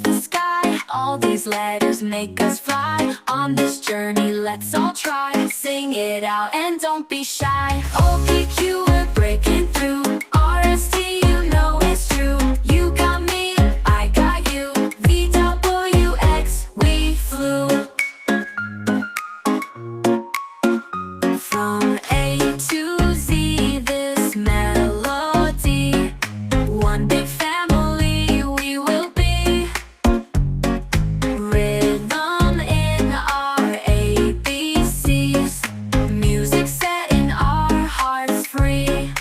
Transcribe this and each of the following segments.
reach the sky. All these letters make us fly. On this journey, let's all try. Sing it out and don't be shy. O-P-Q, we're breaking through. R-S-T, you know it's true. You got me, I got you. V-W-X, we flew. From A to Z, this melody. One big family we will be. Rhythm in our ABCs. Music setting our hearts free.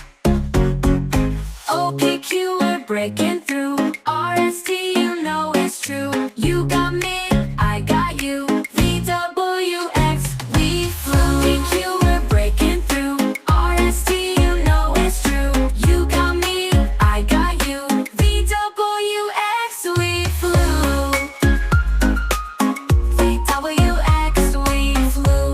O-P-Q, we're breaking through. R-S-T, you know it's true. You got me, I got you. V-W-X, we flew. O-P-Q, we're breaking through. R-S-T, you know it's true. You got me, I got you. V-W-X, we flew. V-W-X, we flew.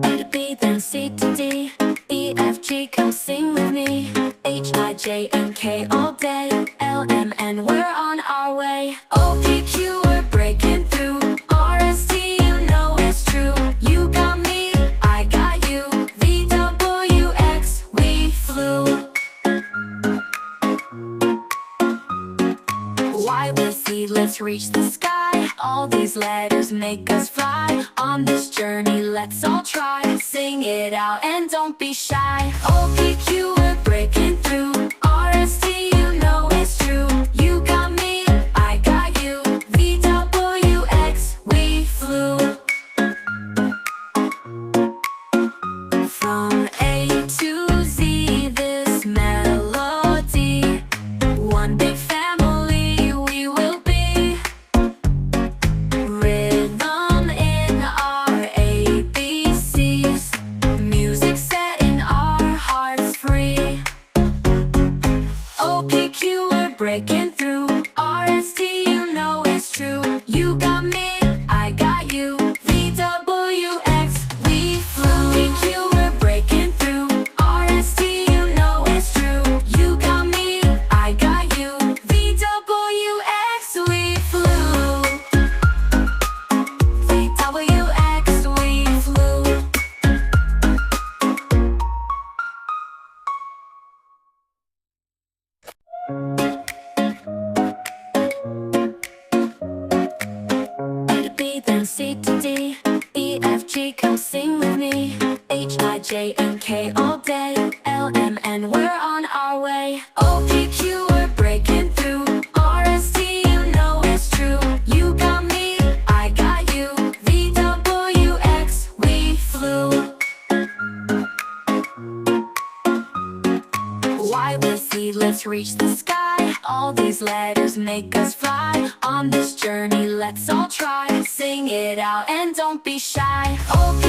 A to B, then C to D. E, F, G, come sing with me. H, I, J, and K all day. L, M, N, we're on our way. O, P, Q, we're breaking through. R, S, T, you know it's true. You got me, I got you. V, W, X, we flew. Y with Z, let's reach the sky. All these letters make us fly. On this journey, let's all try. Sing it out and don't be shy. O, P, Q, we're breaking through. R, S, T, you know it's true. You got me, I got you. V, W, X, we flew. From A to Z, this melody. One big family we will be. Rhythm in our ABCs. Music setting our hearts free. O-P-Q, we're breaking through. R-S-T, you know it's true. You got me, I got you. V-W-X, we flew. O-P-Q, we're breaking through. R-S-T, you know it's true. You got me, I got you. V-W-X, we flew. V-W-X, we flew. A to B, then C to D. E, F, G, come sing with me. H, I, J, and K all day. L, M, N, we're on our way. O, P, Q, we're breaking through. R, S, T, you know it's true. You got me, I got you. V-W-X, we flew. Y with Z, let's reach the sky. All these letters make us fly. On this journey, let's all try. Sing it out and don't be shy. O,